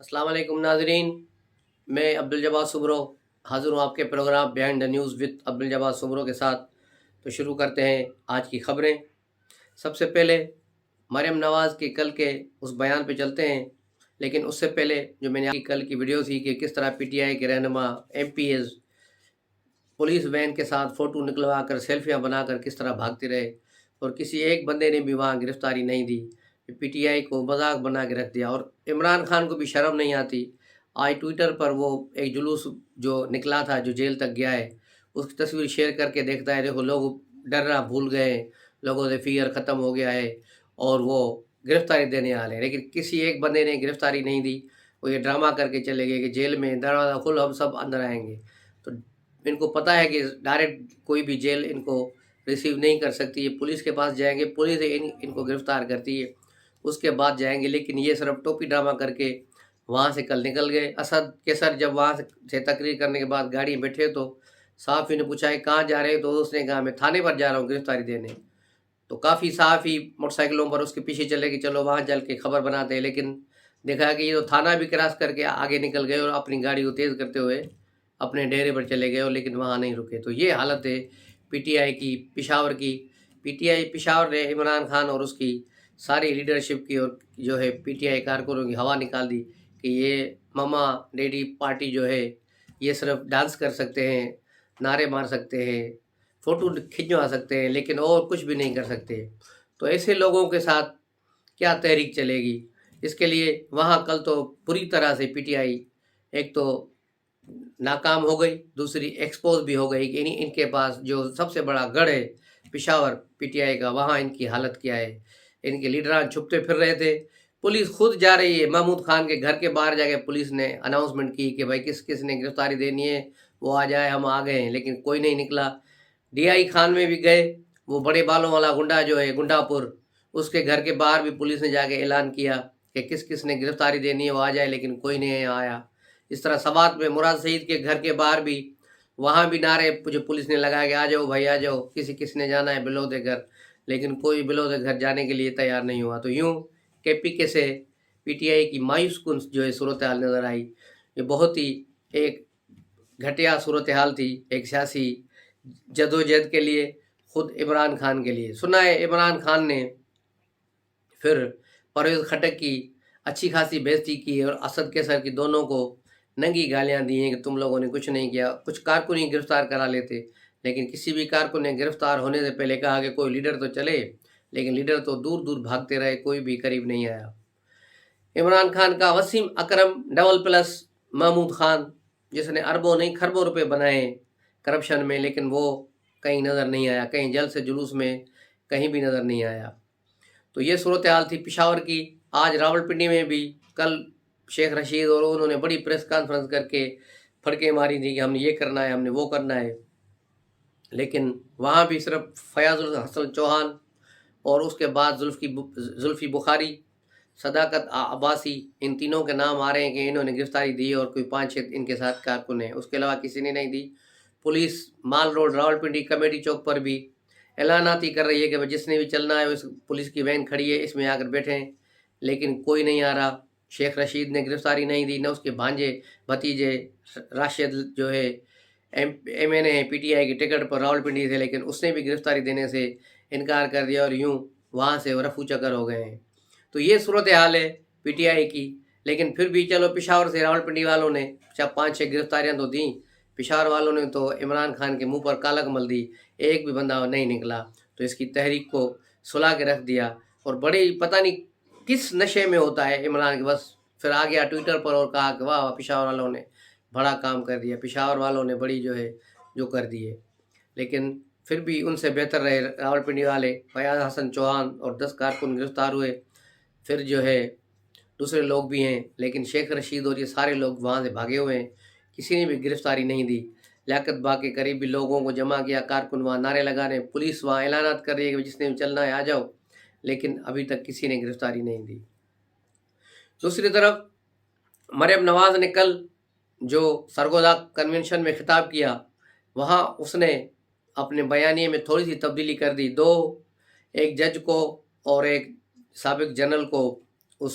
السلام علیکم ناظرین، میں عبدالجبار سبرو حاضر ہوں آپ کے program behind the news with Abdul Jabbar سبرو کے ساتھ۔ تو شروع کرتے ہیں آج کی خبریں۔ سب سے پہلے مریم نواز کے کل کے اس بیان پہ چلتے ہیں، لیکن اس سے پہلے جو میں نے کل کی ویڈیو تھی کہ کس طرح پی ٹی آئی کے رہنما M P As police van کے ساتھ فوٹو نکلوا کر سیلفیاں بنا کر کس طرح بھاگتے رہے اور کسی ایک بندے نے بھی وہاں گرفتاری نہیں دی، پی ٹی آئی کو مذاق بنا کے رکھ دیا۔ اور عمران خان کو بھی شرم نہیں آتی، آج ٹویٹر پر وہ ایک جلوس جو نکلا تھا جو جیل تک گیا ہے اس کی تصویر شیئر کر کے دیکھتا ہے، دیکھو لوگ ڈرنا بھول گئے ہیں، لوگوں سے فیئر ختم ہو گیا ہے اور وہ گرفتاری دینے والے ہیں، لیکن کسی ایک بندے نے گرفتاری نہیں دی۔ وہ یہ ڈرامہ کر کے چلے گئے کہ جیل میں دروازہ کھل ہم سب اندر آئیں گے۔ تو ان کو پتہ ہے کہ ڈائریکٹ کوئی بھی جیل ان کو ریسیو نہیں کر سکتی، یہ پولیس کے پاس جائیں گے، پولیس ان کو گرفتار کرتی ہے، اس کے بعد جائیں گے۔ لیکن یہ صرف ٹوپی ڈرامہ کر کے وہاں سے کل نکل گئے۔ اسد کے سر جب وہاں سے تقریر کرنے کے بعد گاڑی میں بیٹھے تو صحافی نے پوچھا ہے کہاں جا رہے، تو اس نے کہا میں تھانے پر جا رہا ہوں گرفتاری دینے۔ تو کافی صحافی موٹر سائیکلوں پر اس کے پیچھے چلے کہ چلو وہاں چل کے خبر بناتے ہیں، لیکن دیکھا کہ یہ تو تھانہ بھی کراس کر کے آگے نکل گئے اور اپنی گاڑی کو تیز کرتے ہوئے اپنے ڈیرے پر چلے گئے، اور لیکن وہاں نہیں رکے۔ تو یہ حالت ہے پی ٹی آئی کی پشاور کی۔ پی ٹی آئی پشاور نے عمران خان اور اس کی ساری لیڈرشپ کی اور جو ہے پی ٹی آئی کارکنوں کی ہوا نکال دی کہ یہ ماما ڈیڈی پارٹی جو ہے یہ صرف ڈانس کر سکتے ہیں، نعرے مار سکتے ہیں، فوٹو کھنچوا سکتے ہیں، لیکن اور کچھ بھی نہیں کر سکتے۔ تو ایسے لوگوں کے ساتھ کیا تحریک چلے گی؟ اس کے لیے وہاں کل تو پوری طرح سے پی ٹی آئی ایک تو ناکام ہو گئی، دوسری ایکسپوز بھی ہو گئی کہ ان کے پاس جو سب سے بڑا گڑھ ہے پشاور پی ٹی آئی کا، وہاں ان کی حالت کیا ہے۔ ان کے لیڈران چھپتے پھر رہے تھے، پولیس خود جا رہی ہے، محمود خان کے گھر کے باہر جا کے پولیس نے اناؤنسمنٹ کی کہ بھائی کس کس نے گرفتاری دینی ہے وہ آ جائے، ہم آ گئے ہیں، لیکن کوئی نہیں نکلا۔ ڈی آئی خان میں بھی گئے، وہ بڑے بالوں والا گنڈا جو ہے گنڈا پور، اس کے گھر کے باہر بھی پولیس نے جا کے اعلان کیا کہ کس کس نے گرفتاری دینی ہے وہ آ جائے، لیکن کوئی نہیں آیا۔ اس طرح سوات میں مراد سعید کے گھر کے باہر بھی وہاں بھی نعرے جو پولیس نے لگایا کہ آ جاؤ بھائی آ جاؤ، کسی نے جانا ہے بلو دے گھر، لیکن کوئی بلو دے گھر جانے کے لیے تیار نہیں ہوا۔ تو یوں کے پی کے سے پی ٹی آئی کی مایوس کن جو ہے صورتحال نظر آئی۔ یہ بہت ہی ایک گھٹیا صورتحال تھی ایک سیاسی جدوجہد کے لیے، خود عمران خان کے لیے۔ سنا ہے عمران خان نے پھر پرویز خٹک کی اچھی خاصی بےعزتی کی اور اسد کیسر کی دونوں کو ننگی گالیاں دی ہیں کہ تم لوگوں نے کچھ نہیں کیا۔ کچھ کارکن ہی گرفتار کرا لیتے، لیکن کسی بھی کارکن نے گرفتار ہونے سے پہلے کہا کہ کوئی لیڈر تو چلے، لیکن لیڈر تو دور دور بھاگتے رہے، کوئی بھی قریب نہیں آیا۔ عمران خان کا وسیم اکرم ڈبل پلس محمود خان جس نے اربوں نہیں کھربوں روپے بنائے کرپشن میں، لیکن وہ کہیں نظر نہیں آیا، کہیں جلد سے جلوس میں کہیں بھی نظر نہیں آیا۔ تو یہ صورتحال تھی پشاور کی۔ آج راولپنڈی میں بھی کل شیخ رشید اور انہوں نے بڑی پریس کانفرنس کر کے پھڑکیں ماری تھی کہ ہم نے یہ کرنا ہے، ہم نے وہ کرنا ہے، لیکن وہاں بھی صرف فیاض الحسن چوہان اور اس کے بعد زلفی بخاری، صداقت عباسی، ان تینوں کے نام آ رہے ہیں کہ انہوں نے گرفتاری دی اور کوئی 5-6 ان کے ساتھ کارکن ہیں، اس کے علاوہ کسی نے نہیں دی۔ پولیس مال روڈ راولپنڈی کمیٹی چوک پر بھی اعلانات ہی کر رہی ہے کہ جس نے بھی چلنا ہے اس پولیس کی وین کھڑی ہے، اس میں آ کر بیٹھیں، لیکن کوئی نہیں آ رہا۔ شیخ رشید نے گرفتاری نہیں دی، نہ اس کے بھانجے بھتیجے راشد جو ہے M N A P T I کی ٹکٹ پر راولپنڈی سے، لیکن اس نے بھی گرفتاری دینے سے انکار کر دیا اور یوں وہاں سے رفو چکر ہو گئے ہیں۔ تو یہ صورتحال ہے پی ٹی آئی کی، لیکن پھر بھی چلو پشاور سے راولپنڈی والوں نے 5-6 گرفتاریاں تو دیں، پشاور والوں نے تو عمران خان کے منہ پر کالا مل دی، ایک بھی بندہ نہیں نکلا، تو اس کی تحریک کو سلا کے رکھ دیا۔ اور بڑے پتہ نہیں کس نشے میں ہوتا ہے عمران کے، بس پھر آ گیا ٹویٹر پر اور کہا کہ واہ پشاور والوں نے بڑا کام کر دیا، پشاور والوں نے بڑی جو ہے جو کر دی ہے۔ لیکن پھر بھی ان سے بہتر رہے راولپنڈی والے، فیاض حسن چوہان اور 10 کارکن گرفتار ہوئے، پھر جو ہے دوسرے لوگ بھی ہیں، لیکن شیخ رشید اور یہ سارے لوگ وہاں سے بھاگے ہوئے ہیں، کسی نے بھی گرفتاری نہیں دی۔ لیاقت باغ کے قریبی لوگوں کو جمع کیا، کارکن وہاں نعرے لگا رہے ہیں، پولیس وہاں اعلانات کر رہی ہے کہ جس نے بھی چلنا ہے آ جاؤ، لیکن ابھی تک کسی نے گرفتاری نہیں دی۔ دوسری طرف مریم نواز نے کل جو سرگودا کنونشن میں خطاب کیا، وہاں اس نے اپنے بیانیے میں تھوڑی سی تبدیلی کر دی، ایک جج کو اور ایک سابق جنرل کو اس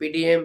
PDM,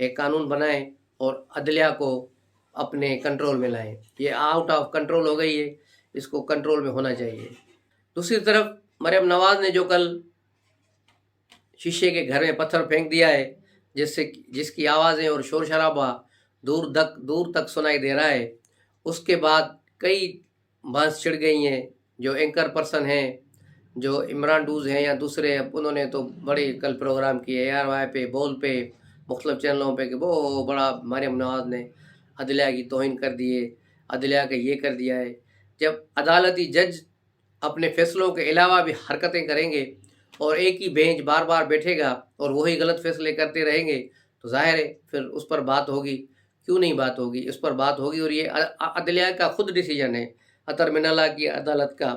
ایک قانون بنائیں اور عدلیہ کو اپنے کنٹرول میں لائیں۔ یہ آؤٹ آف کنٹرول ہو گئی ہے، اس کو کنٹرول میں ہونا چاہیے۔ دوسری طرف مریم نواز نے جو کل شیشے کے گھر میں پتھر پھینک دیا ہے، جس کی آوازیں اور شور شرابہ دور تک سنائی دے رہا ہے، اس کے بعد کئی بحث چھڑ گئی ہیں۔ جو اینکر پرسن ہیں، جو عمران ڈوز ہیں یا دوسرے، انہوں نے تو بڑے کل پروگرام کیے ARY پہ، بول پہ، مختلف چینلوں پہ کہ وہ بڑا مریم نواز نے عدلیہ کی توہین کر دی ہے، عدلیہ کا یہ کر دیا ہے۔ جب عدالتی جج اپنے فیصلوں کے علاوہ بھی حرکتیں کریں گے اور ایک ہی بینچ بار بار بیٹھے گا اور وہی غلط فیصلے کرتے رہیں گے تو ظاہر ہے پھر اس پر بات ہوگی۔ کیوں نہیں بات ہوگی؟ اس پر بات ہوگی، اور یہ عدلیہ کا خود ڈیسیجن ہے، اطہر من اللہ کی عدالت کا،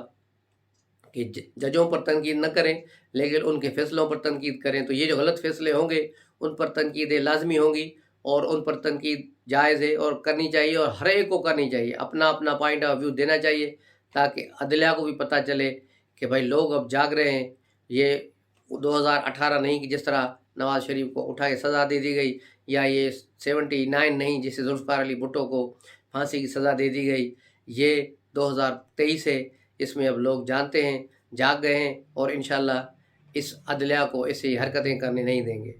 کہ ججوں پر تنقید نہ کریں لیکن ان کے فیصلوں پر تنقید کریں۔ تو یہ جو غلط فیصلے ہوں گے ان پر تنقیدیں لازمی ہوں گی، اور ان پر تنقید جائز ہے اور کرنی چاہیے، اور ہر ایک کو کرنی چاہیے، اپنا اپنا پوائنٹ آف ویو دینا چاہیے، تاکہ عدلیہ کو بھی پتہ چلے کہ بھائی لوگ اب جاگ رہے ہیں۔ یہ 2018 نہیں کہ جس طرح نواز شریف کو اٹھا کے سزا دے دی گئی، یا یہ 79 نہیں جسے ذوالفقار علی بھٹو کو پھانسی کی سزا دے دی گئی، یہ 2023 ہے۔ اس میں اب لوگ جانتے ہیں، جاگ گئے ہیں، اور انشاءاللہ اس عدلیہ کو ایسی حرکتیں کرنے نہیں دیں گے۔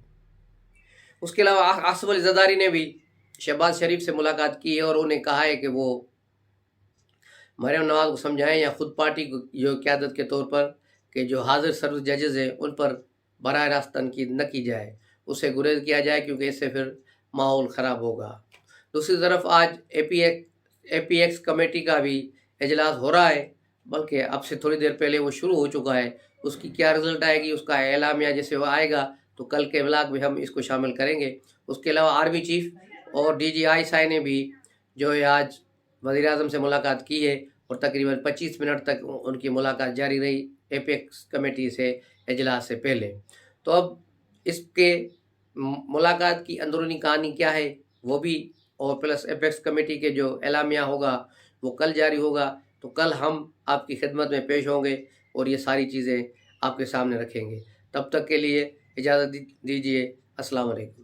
اس کے علاوہ آصف علی زرداری نے بھی شہباز شریف سے ملاقات کی ہے اور انہیں کہا ہے کہ وہ مریم نواز کو سمجھائیں یا خود پارٹی کو جو قیادت کے طور پر کہ جو حاضر سروس ججز ہیں ان پر براہ راست تنقید نہ کی جائے، اسے گریز کیا جائے، کیونکہ اس سے پھر ماحول خراب ہوگا۔ دوسری طرف آج اے پی ایکس کمیٹی کا بھی اجلاس ہو رہا ہے، بلکہ اب سے تھوڑی دیر پہلے وہ شروع ہو چکا ہے۔ اس کی کیا رزلٹ آئے گی، اس کا اعلامیہ جیسے وہ آئے گا تو کل کے بلاگ میں ہم اس کو شامل کریں گے۔ اس کے علاوہ آرمی چیف اور DGI نے بھی جو ہے آج وزیر اعظم سے ملاقات کی ہے، اور تقریباً 25 منٹ تک ان کی ملاقات جاری رہی ایپیکس کمیٹی سے اجلاس سے پہلے۔ تو اب اس کے ملاقات کی اندرونی کہانی کیا ہے وہ بھی، اور پلس ایپیکس کمیٹی کے جو اعلامیہ ہوگا وہ کل جاری ہوگا، تو کل ہم آپ کی خدمت میں پیش ہوں گے اور یہ ساری چیزیں آپ کے سامنے رکھیں گے۔ تب تک کے لیے اجازت دیجیے۔ السلام علیکم۔